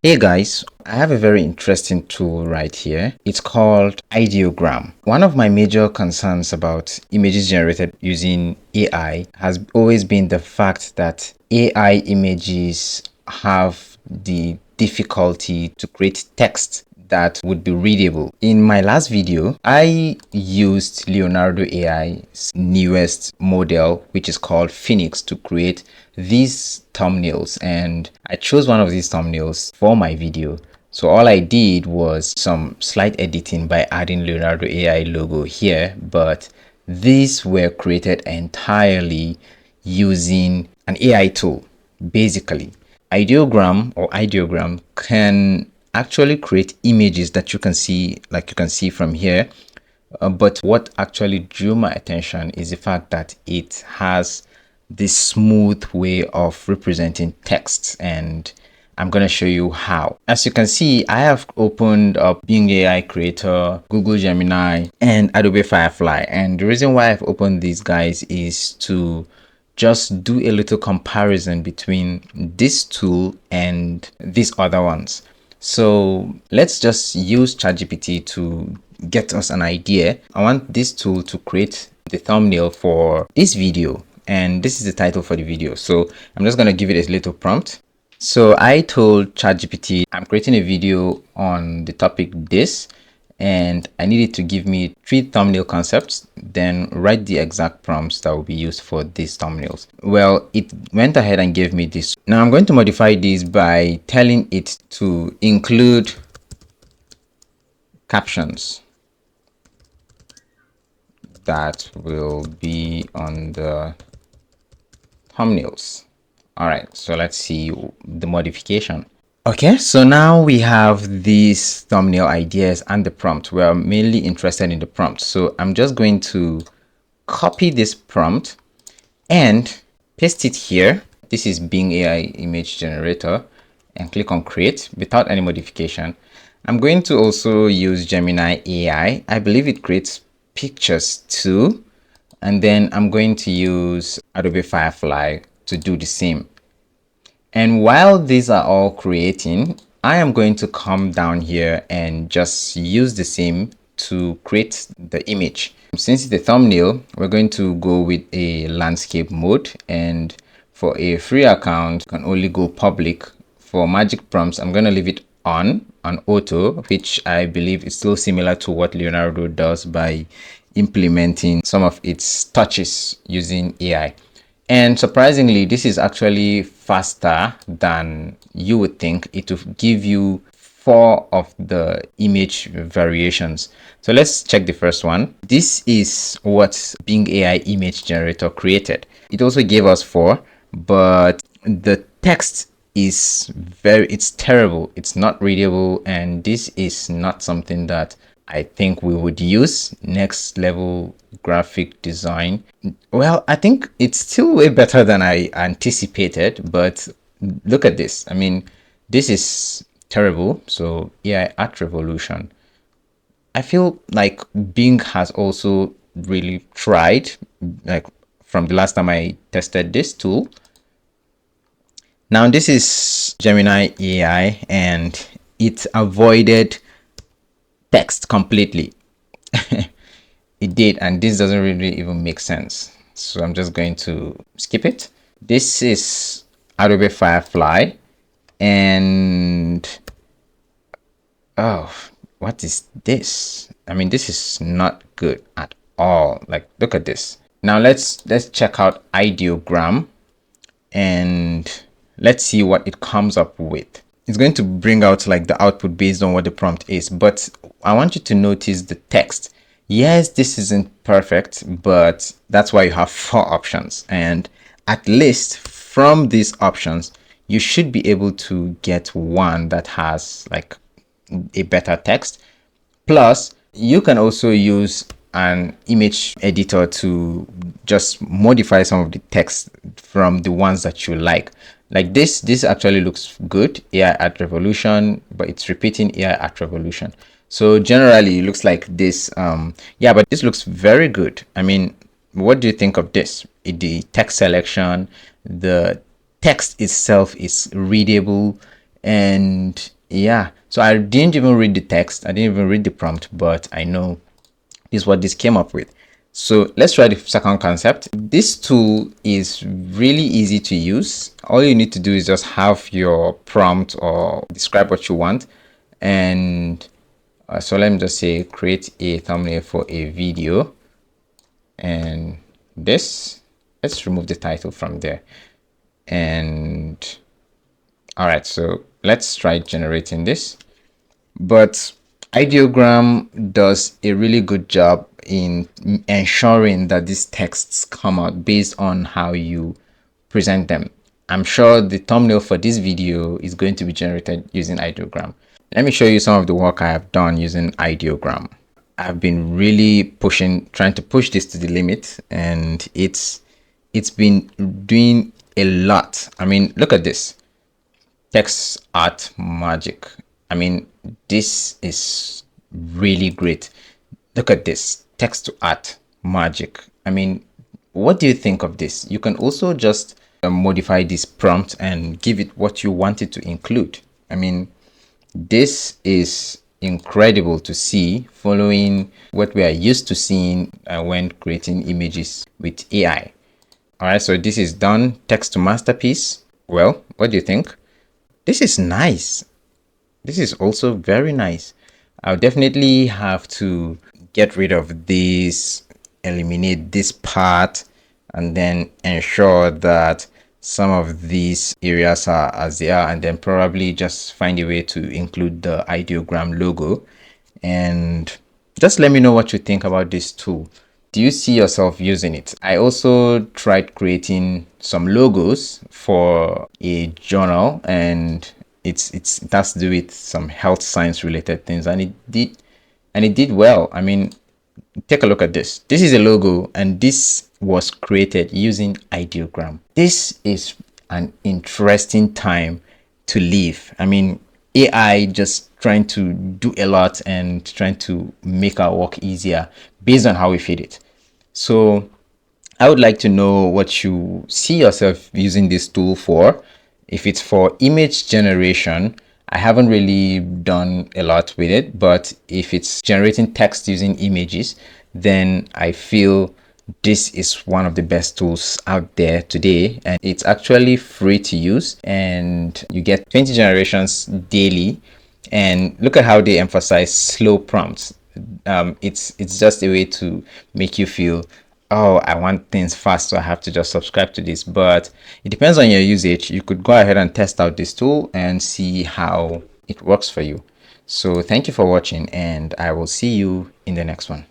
Hey guys, I have a very interesting tool right here. It's called Ideogram. One of my major concerns about images generated using AI has always been the fact that AI images have the difficulty to create text that would be readable. In my last video, I used Leonardo AI's newest model, which is called Phoenix, to create these thumbnails, and I chose one of these thumbnails for my video. So all I did was some slight editing by adding Leonardo AI logo here, but these were created entirely using an AI tool. Basically, Ideogram can actually create images that you can see, like you can see from here. But what actually drew my attention is the fact that it has this smooth way of representing text, and I'm going to show you how. As you can see, I have opened up Bing AI Creator, Google Gemini, and Adobe Firefly. And the reason why I've opened these guys is to just do a little comparison between this tool and these other ones. So let's just use ChatGPT to get us an idea. I want this tool to create the thumbnail for this video, and this is the title for the video. So I'm just going to give it a little prompt. So I told ChatGPT I'm creating a video on the topic this, and I needed to give me 3 thumbnail concepts, then write the exact prompts that will be used for these thumbnails. Well, it went ahead and gave me this. Now I'm going to modify this by telling it to include captions that will be on the thumbnails. All right, so let's see the modification. Okay, so now we have these thumbnail ideas and the prompt. We are mainly interested in the prompt. So I'm just going to copy this prompt and paste it here. This is Bing AI image generator, and click on create without any modification. I'm going to also use Gemini AI. I believe it creates pictures too. And then I'm going to use Adobe Firefly to do the same. And while these are all creating, I am going to come down here and just use the same to create the image. Since it's a thumbnail, we're going to go with a landscape mode, and for a free account, you can only go public. For magic prompts, I'm going to leave it on auto, which I believe is still similar to what Leonardo does by implementing some of its touches using AI. And surprisingly, this is actually faster than you would think. It will give you 4 of the image variations. So let's check the first one. This is what Bing AI image generator created. It also gave us 4, but the text is it's terrible. It's not readable, and this is not something that I think we would use. Next level graphic design. Well, I think it's still way better than I anticipated, but look at this. I mean, this is terrible. So yeah, at Revolution, I feel like Bing has also really tried, like from the last time I tested this tool. Now this is Gemini AI, and it avoided text completely. It did, and this doesn't really even make sense. So I'm just going to skip it. This is Adobe Firefly, and oh, what is this? I mean, this is not good at all. Like, look at this. Now let's check out Ideogram, and let's see what it comes up with. It's going to bring out like the output based on what the prompt is, but I want you to notice the text. Yes, this isn't perfect, but that's why you have 4 options, and at least from these options you should be able to get one that has like a better text. Plus, you can also use an image editor to just modify some of the text from the ones that you like. Like this actually looks good, AI at Revolution, but it's repeating AI at Revolution. So generally it looks like this. Yeah, but this looks very good. I mean, what do you think of this? The text selection, the text itself is readable, And yeah, so I didn't even read the text, I didn't even read the prompt, but I know this is what this came up with. So let's try the second concept. This tool is really easy to use. All you need to do is just have your prompt or describe what you want. And so let me just say create a thumbnail for a video. And this, let's remove the title from there. And all right, so let's try generating this. But Ideogram does a really good job in ensuring that these texts come out based on how you present them. I'm sure the thumbnail for this video is going to be generated using Ideogram. Let me show you some of the work I have done using Ideogram. I've been really trying to push this to the limit, and it's been doing a lot. I mean, look at this. Text art magic. I mean, this is really great. Look at this, text to art magic. I mean, what do you think of this? You can also just modify this prompt and give it what you want it to include. I mean, this is incredible to see, following what we are used to seeing when creating images with AI. All right, so this is done. Text to masterpiece. Well, what do you think? This is nice. This is also very nice. I'll definitely have to get rid of this, eliminate this part, and then ensure that some of these areas are as they are, and then probably just find a way to include the Ideogram logo. And just let me know what you think about this tool. Do you see yourself using it? I also tried creating some logos for a journal, and it has to do with some health science related things, and it did well. I mean, take a look at this. This is a logo, and this was created using Ideogram. This is an interesting time to live. I mean, AI just trying to do a lot and trying to make our work easier based on how we feed it. So I would like to know what you see yourself using this tool for. If it's for image generation, I haven't really done a lot with it, but if it's generating text using images, then I feel this is one of the best tools out there today, and it's actually free to use, and you get 20 generations daily. And look at how they emphasize slow prompts. It's just a way to make you feel, oh, I want things fast, so I have to just subscribe to this. But it depends on your usage. You could go ahead and test out this tool and see how it works for you. So thank you for watching, and I will see you in the next one.